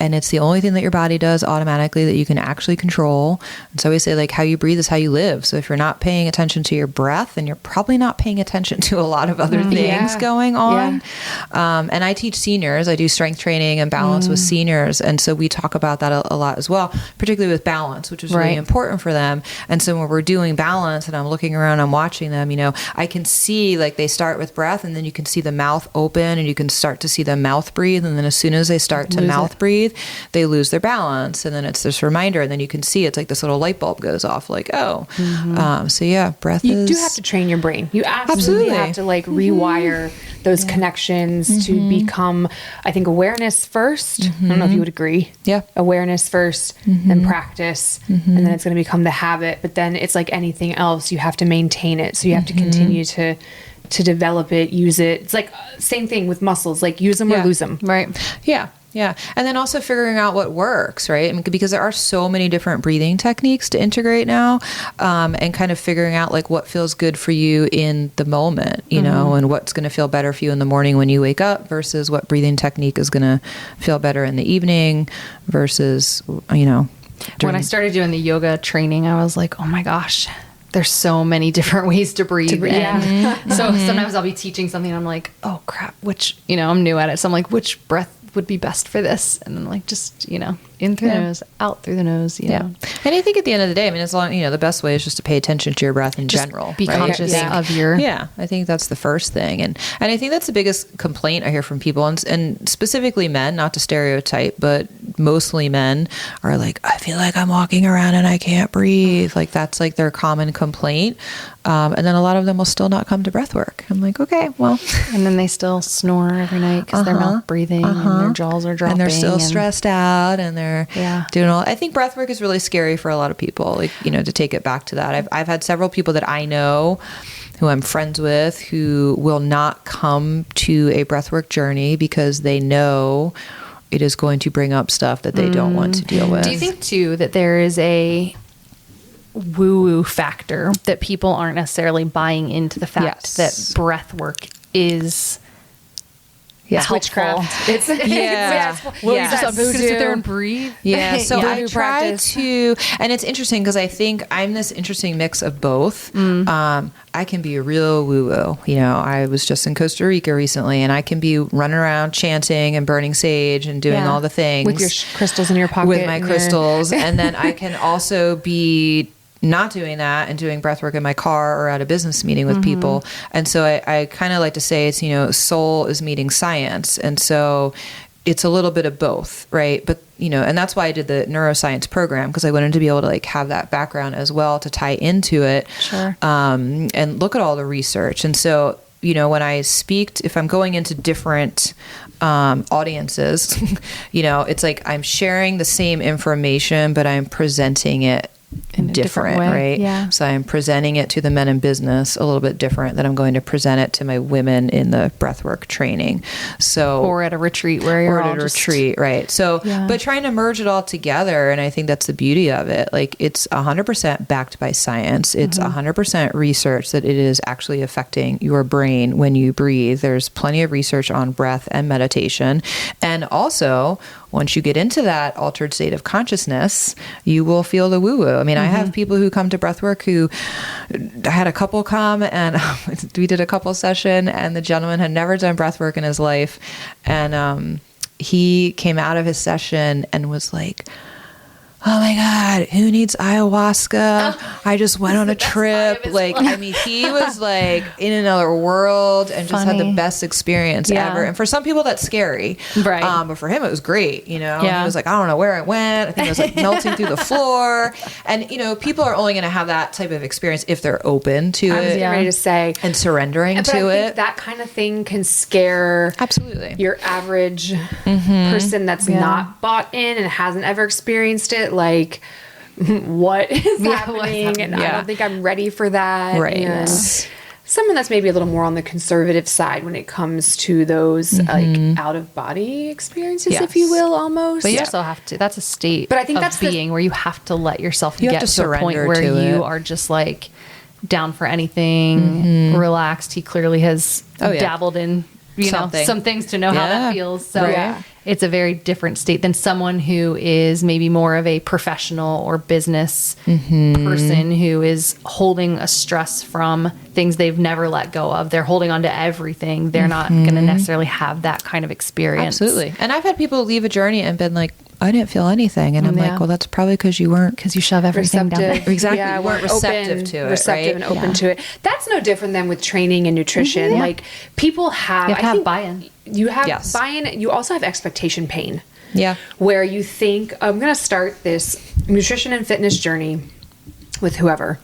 And it's the only thing that your body does automatically that you can actually control. And so we say like how you breathe is how you live. So if you're not paying attention to your breath, then you're probably not paying attention to a lot of other things going on. And I teach seniors. I do strength training and balance with seniors. And so we talk about that a lot as well, particularly with balance, which is really important for them. And so when we're doing balance and I'm looking around, I'm watching them, I can see like they start with breath and then you can see the mouth open and you can start to see them mouth breathe. And then as soon as they start to mouth breathe, they lose their balance. And then it's this reminder. And then you can see it's like this little light bulb goes off like, so yeah, breath You do have to train your brain. You absolutely have to like rewire those connections to become, I think, awareness first. I don't know if you would agree. Yeah. Awareness first, then practice, and then it's going to become the habit. But then it's like anything else, you have to maintain it. So you have to continue to develop it, use it. It's like same thing with muscles, like use them or lose them. Right. Yeah. Yeah. And then also figuring out what works, right? I mean, because there are so many different breathing techniques to integrate now, and kind of figuring out like what feels good for you in the moment, and what's going to feel better for you in the morning when you wake up versus what breathing technique is going to feel better in the evening versus, When I started doing the yoga training, I was like, oh my gosh, there's so many different ways to breathe. So sometimes I'll be teaching something and I'm like, oh crap, I'm new at it. So I'm like, which breath would be best for this? And then like, just, in through the nose, out through the nose, you know. And I think at the end of the day, I mean, as long, the best way is just to pay attention to your breath in general. Be conscious of your... Yeah, I think that's the first thing. And I think that's the biggest complaint I hear from people, and specifically men, not to stereotype, but mostly men are like, I feel like I'm walking around and I can't breathe. Like that's like their common complaint. And then a lot of them will still not come to breath work. I'm like, okay, well. And then they still snore every night because they're mouth breathing and their jaws are dropping. And they're still stressed out and they're doing all. I think breath work is really scary for a lot of people, like, to take it back to that. I've had several people that I know who I'm friends with who will not come to a breathwork journey because they know it is going to bring up stuff that they don't want to deal with. Do you think too that there is a woo-woo factor that people aren't necessarily buying into the fact that breath work is Yeah. witchcraft. It's Yeah. Well, Yeah. just I'm just gonna sit there and breathe. Yeah, so I Voodoo try practice. to, and it's interesting because I think I'm this interesting mix of both. I can be a real woo-woo. You know, I was just in Costa Rica recently, and I can be running around chanting and burning sage and doing all the things with your crystals in your pocket. with my and crystals, and then I can also be not doing that and doing breath work in my car or at a business meeting with people. And so I kind of like to say it's, you know, soul is meeting science. And so it's a little bit of both, right? But, you know, and that's why I did the neuroscience program, because I wanted to be able to like have that background as well to tie into it. Sure. And look at all the research. And so, you know, when I speak, if I'm going into different audiences, you know, it's like I'm sharing the same information, but I'm presenting it In a different different, way. right? Yeah. So I'm presenting it to the men in business a little bit different than I'm going to present it to my women in the breathwork training. So Or at a retreat where you're or all at a just, retreat, right? So, Yeah. but trying to merge it all together, and I think that's the beauty of it. Like it's 100% backed by science. It's 100% research that it is actually affecting your brain when you breathe. There's plenty of research on breath and meditation, and also once you get into that altered state of consciousness, you will feel the woo-woo. I mean, I have people who come to breathwork who I had a couple come and we did a couple session, and the gentleman had never done breathwork in his life. And he came out of his session and was like, oh my God, who needs ayahuasca? I just went on a trip. Like, I mean, he was like in another world and just had the Funny. best experience Yeah. ever. And for some people that's scary. Right. But for him, it was great. You know, Yeah. he was like, I don't know where I went. I think I was like melting through the floor. And, you know, people are only going to have that type of experience if they're open to I was it getting ready to say. and surrendering But to I think it. that kind of thing can scare Absolutely. your average person that's not bought in and hasn't ever experienced it. Like, what is happening? And I Yeah. don't think I'm ready for that. Right. And someone that's maybe a little more on the conservative side when it comes to those like out of body experiences, if you Yes. will, almost. But you also have to, that's a state But I think of that's the- being where you have to let yourself You have get to to a point surrender where to you it. are just like down for anything, relaxed. He clearly has Oh, yeah. dabbled in, you know, Something. some things to know how Yeah. that feels. So Right. it's a very different state than someone who is maybe more of a professional or business person who is holding a stress from things they've never let go of. They're holding on to everything. They're not going to necessarily have that kind of experience. Absolutely. And I've had people leave a journey and been like, I didn't feel anything. And I'm Yeah. like, well, that's probably because you weren't. Because you shove everything down receptive. there. Exactly. Yeah, You weren't we're receptive to it, receptive right? and open to it. That's no different than with training and nutrition. Yeah. Like people have, You have to I have think buy-in. You have Yes. buy-in. You also have expectation pain. Yeah. Where you think, I'm going to start this nutrition and fitness journey with whoever,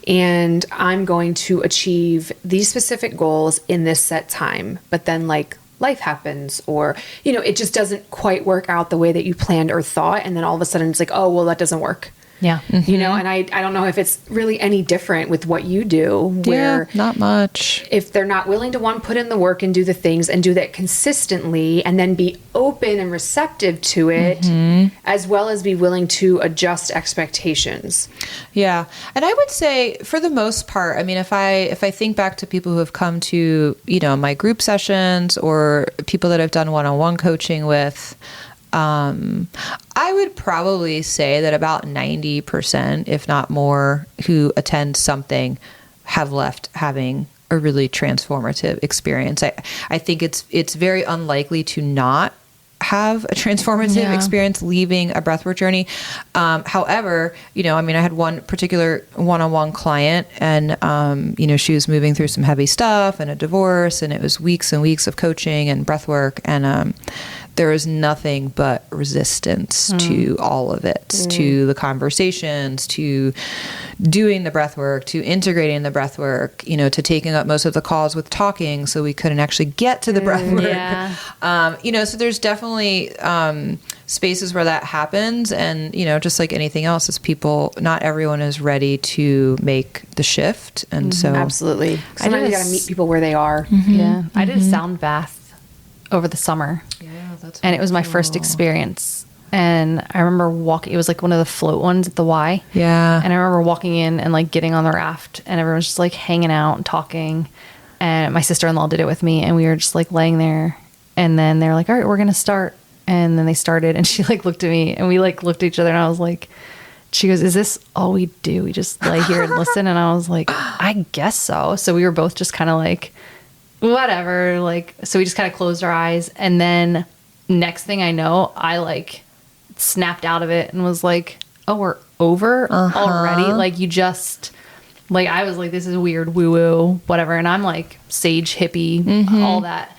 and I'm going to achieve these specific goals in this set time. But then like life happens, or, you know, it just doesn't quite work out the way that you planned or thought. And then all of a sudden it's like, oh, well, that doesn't work. Yeah. You know, and I don't know if it's really any different with what you do, where Yeah, not much. if they're not willing to put in the work and do the things and do that consistently, and then be open and receptive to it, as well as be willing to adjust expectations. Yeah. And I would say for the most part, I mean, if I think back to people who have come to, you know, my group sessions or people that I've done one-on-one coaching with, I would probably say that about 90%, if not more, who attend something have left having a really transformative experience. I think it's very unlikely to not have a transformative experience leaving a breathwork journey. However, you know, I mean, I had one particular one-on-one client, and, you know, she was moving through some heavy stuff and a divorce, and it was weeks and weeks of coaching and breathwork. And, there was nothing but resistance to all of it, to the conversations, to doing the breath work, to integrating the breath work, you know, to taking up most of the calls with talking so we couldn't actually get to the breath work. Yeah. You know, so there's definitely spaces where that happens. And, you know, just like anything else, is people, not everyone is ready to make the shift. And so Absolutely. Sometimes you got to meet people where they are. Yeah. I did a sound bath over the summer. yeah, that's And it was my first experience. And I remember walking, it was like one of the float ones at the Y. Yeah. And I remember walking in and like getting on the raft, and everyone's just like hanging out and talking. And my sister-in-law did it with me, and we were just like laying there And then they're like, all right, we're going to start. And then they started, and she like looked at me, and we like looked at each other, and I was like, she goes, is this all we do? We just lay here and listen? And I was like, I guess so. So we were both just kind of like, whatever. Like, so we just kind of closed our eyes. And then next thing I know, I like snapped out of it and was like, oh, we're over already. Like, you just, like, I was like, this is weird, woo woo, whatever. And I'm like sage hippie, all that.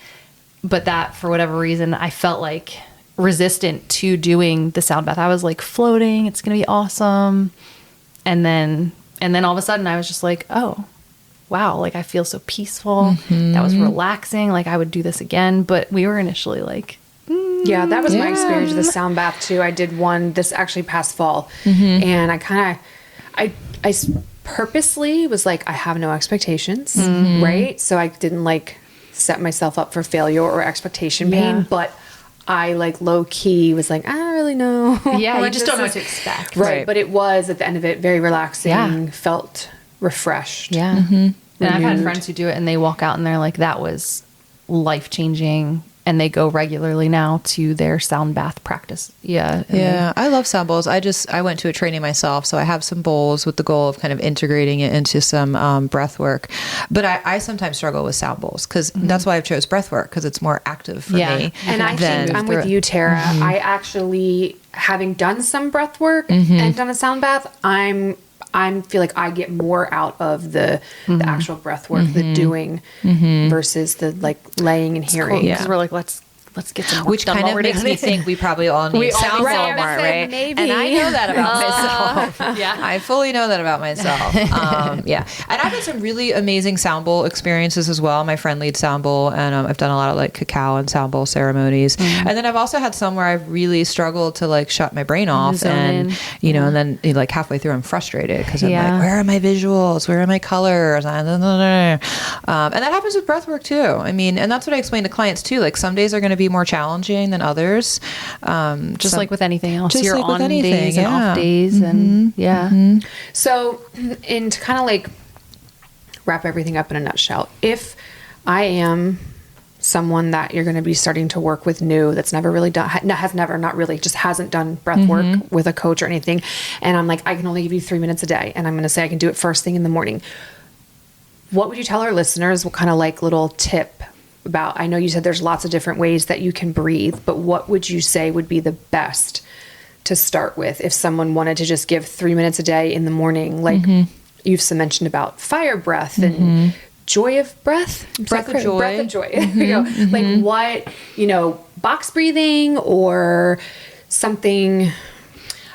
But that, for whatever reason, I felt like resistant to doing the sound bath. I was like floating, it's gonna be awesome. And then all of a sudden I was just like, oh wow, like I feel so peaceful. That was relaxing. Like I would do this again. But we were initially like, yeah, that was my experience with the sound bath too. I did one this actually past fall, and I purposely was like, I have no expectations, right? So I didn't like set myself up for failure or expectation pain, but I like low key was like, I don't really know. Yeah, you you just don't know what to expect. Right. But it was at the end of it very relaxing, felt refreshed. Yeah. And I've had friends who do it and they walk out and they're like, that was life changing. And they go regularly now to their sound bath practice. Yeah. Yeah. I love sound bowls. I went to a training myself. So I have some bowls with the goal of kind of integrating it into some breath work. But I sometimes struggle with sound bowls because that's why I've chose breath work, because it's more active for me. And I think I'm with you, Tara. I actually, having done some breath work and done a sound bath, I feel like I get more out of the actual breath work, the doing versus the like laying and hearing. Because we're like, let's get some work which done kind of makes me think we probably all need sound bowl more, right? Maybe. And I know that about myself. I fully know that about myself. And I've had some really amazing sound bowl experiences as well. My friend leads sound bowl, and I've done a lot of like cacao and sound bowl ceremonies. And then I've also had some where I've really struggled to like shut my brain off, and you know, and then like halfway through I'm frustrated because I'm like, where are my visuals? Where are my colors? And that happens with breath work too. I mean, and that's what I explain to clients too. Like some days are going to be more challenging than others. Just like with anything else, just you're like on with anything, days and off days, and So, and to kind of like wrap everything up in a nutshell, if I am someone that you're going to be starting to work with new, that's never really done, just hasn't done breath work with a coach or anything, and I'm like, I can only give you 3 minutes a day, and I'm going to say I can do it first thing in the morning, what would you tell our listeners? What kind of like little tip about, I know you said there's lots of different ways that you can breathe, but what would you say would be the best to start with if someone wanted to just give 3 minutes a day in the morning? Like you've mentioned about fire breath and joy of breath, breath of joy. Breath of joy. You know, like what, you know, box breathing or something.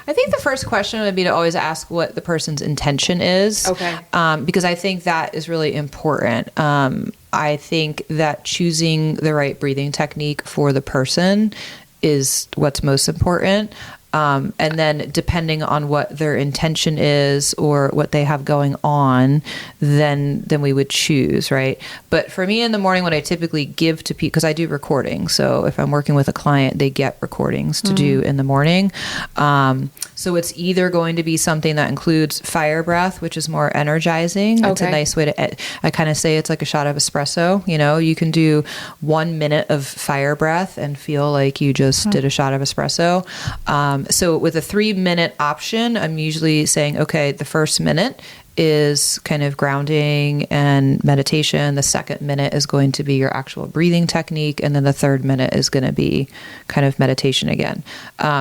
I think the first question would be to always ask what the person's intention is. Okay. Because I think that is really important. I think that choosing the right breathing technique for the person is what's most important. And then depending on what their intention is or what they have going on, then we would choose, right? But for me in the morning, what I typically give to people, because I do recording. So if I'm working with a client, they get recordings to do in the morning. So it's either going to be something that includes fire breath, which is more energizing. It's a nice way to, I kind of say it's like a shot of espresso. You know, you can do 1 minute of fire breath and feel like you just did a shot of espresso. So with a 3 minute option, I'm usually saying, okay, the first minute is kind of grounding and meditation. The second minute is going to be your actual breathing technique. And then the third minute is going to be kind of meditation again.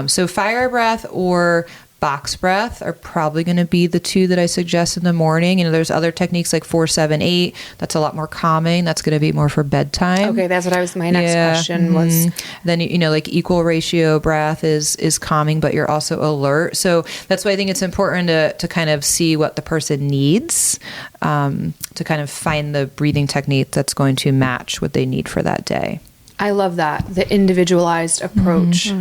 So fire breath or box breath are probably going to be the two that I suggest in the morning. You know, there's other techniques like 4-7-8. That's a lot more calming. That's going to be more for bedtime. Okay, that's what my next question was. Then, you know, like equal ratio breath is calming, but you're also alert. So that's why I think it's important to kind of see what the person needs, to kind of find the breathing technique that's going to match what they need for that day. I love that, the individualized approach,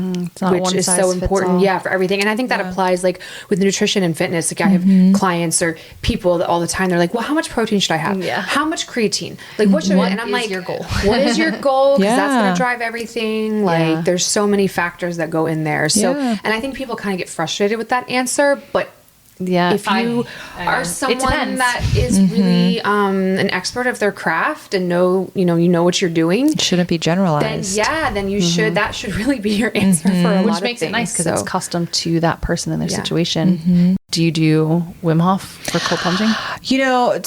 which is so important, for everything. And I think that applies like with nutrition and fitness. Like I have clients or people that all the time, they're like, well, how much protein should I have? How much creatine? Like what should I, and I'm like, your goal? What is your goal? Because that's going to drive everything. Like there's so many factors that go in there. So, and I think people kind of get frustrated with that answer, but Yeah, if you are someone that is really an expert of their craft and you know what you're doing, It shouldn't be generalized. then you should. That should really be your answer for a lot which of makes things. it nice because it's custom to that person and their Yeah. situation. Do you do Wim Hof for cold plunging? You know,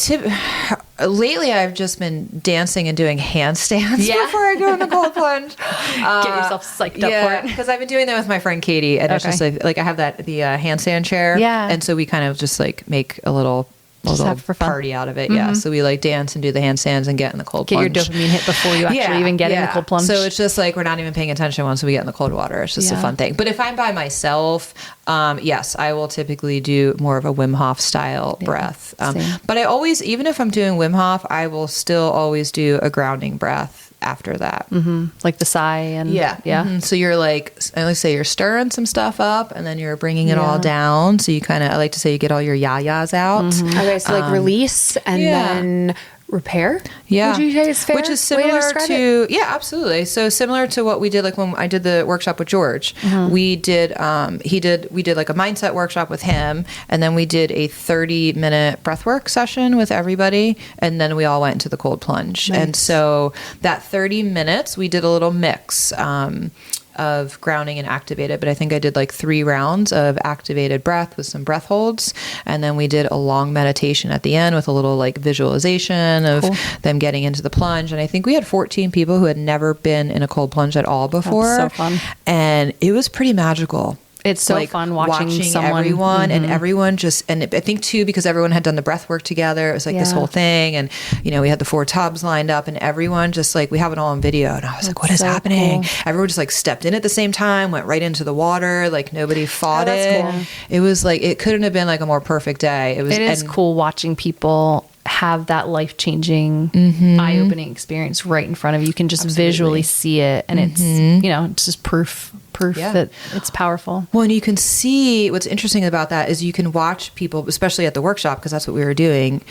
lately I've just been dancing and doing handstands before I go in the cold plunge. Get yourself psyched up for it. Because I've been doing that with my friend Katie, and it's just like I have the handstand chair, and so we kind of just like make a little have for fun. party out of it. Yeah, so we like dance and do the handstands and get in the cold plunge. Get your dopamine hit before you actually even get in the cold plunge. So it's just like we're not even paying attention once we get in the cold water. It's just a fun thing. But if I'm by myself, yes, I will typically do more of a Wim Hof style breath. But I always, even if I'm doing Wim Hof, I will still always do a grounding breath after that. Like the sigh and So you're like, I like to say you're stirring some stuff up and then you're bringing it all down. So you kind of, I like to say you get all your yayas out. Okay, so like release and then repair. Yeah. Would you say is fair? Which is way similar describe to it? yeah, absolutely. So similar to what we did like when I did the workshop with George. We did we did like a mindset workshop with him, and then we did a 30-minute breathwork session with everybody, and then we all went into the cold plunge. Nice. And so that 30 minutes we did a little mix of grounding and activated, but I think I did like 3 rounds of activated breath with some breath holds, and then we did a long meditation at the end with a little like visualization of them getting into the plunge. And I think we had 14 people who had never been in a cold plunge at all before. That's so fun. And it was pretty magical. It's so fun watching someone, everyone and everyone just, and I think too, because everyone had done the breath work together, it was like this whole thing. And, you know, we had the 4 tubs lined up and everyone just like, we have it all on video. And I was like, what is happening? Cool. Everyone just like stepped in at the same time, went right into the water. Like nobody fought it. Cool. It was like, it couldn't have been like a more perfect day. It is cool watching people have that life-changing, eye-opening experience right in front of you. You can just visually see it. And it's, you know, it's just proof that it's powerful. Well, and you can see what's interesting about that is you can watch people, especially at the workshop, because that's what we were doing.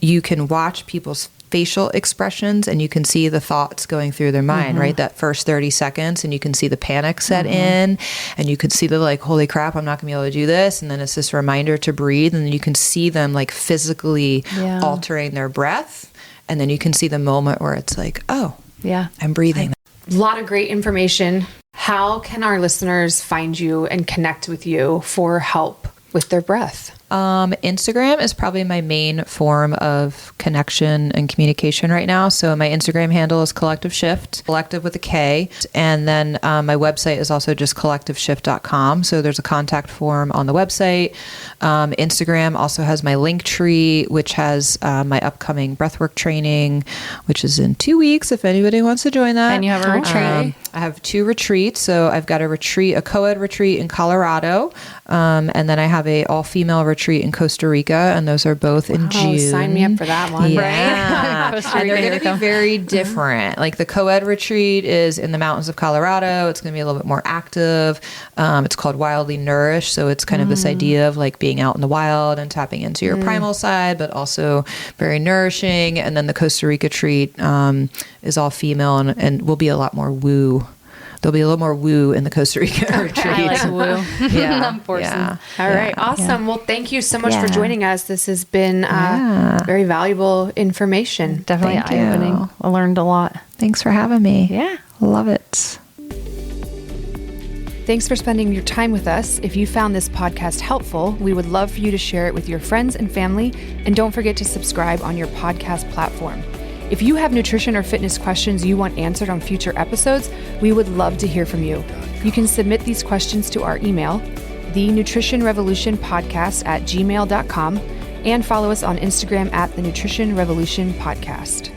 You can watch people's facial expressions and you can see the thoughts going through their mind, right? That first 30 seconds, and you can see the panic set in, and you can see the like, holy crap, I'm not gonna be able to do this. And then it's this reminder to breathe. And then you can see them like physically altering their breath. And then you can see the moment where it's like, oh, I'm breathing. A lot of great information. How can our listeners find you and connect with you for help with their breath? Instagram is probably my main form of connection and communication right now. So my Instagram handle is Collective Shift, collective with a K. And then my website is also just collectiveshift.com. So there's a contact form on the website. Instagram also has my link tree, which has my upcoming breathwork training, which is in 2 weeks if anybody wants to join that. And you have a retreat. I have 2 retreats. So I've got a co-ed retreat in Colorado. And then I have a all-female retreat in Costa Rica, and those are both in June. Sign me up for that one. Yeah. And they're going to be very different. Like the co-ed retreat is in the mountains of Colorado. It's going to be a little bit more active. It's called Wildly Nourished. So it's kind of this idea of like being out in the wild and tapping into your primal side, but also very nourishing. And then the Costa Rica retreat is all female and will be a lot more woo. There'll be a little more woo in the Costa Rica retreat. I like woo. Yeah. All right. Awesome. Well, thank you so much for joining us. This has been very valuable information. Definitely eye-opening. I learned a lot. Thanks for having me. Yeah. Love it. Thanks for spending your time with us. If you found this podcast helpful, we would love for you to share it with your friends and family. And don't forget to subscribe on your podcast platform. If you have nutrition or fitness questions you want answered on future episodes, we would love to hear from you. You can submit these questions to our email, thenutritionrevolutionpodcast@gmail.com, and follow us on Instagram @thenutritionrevolutionpodcast.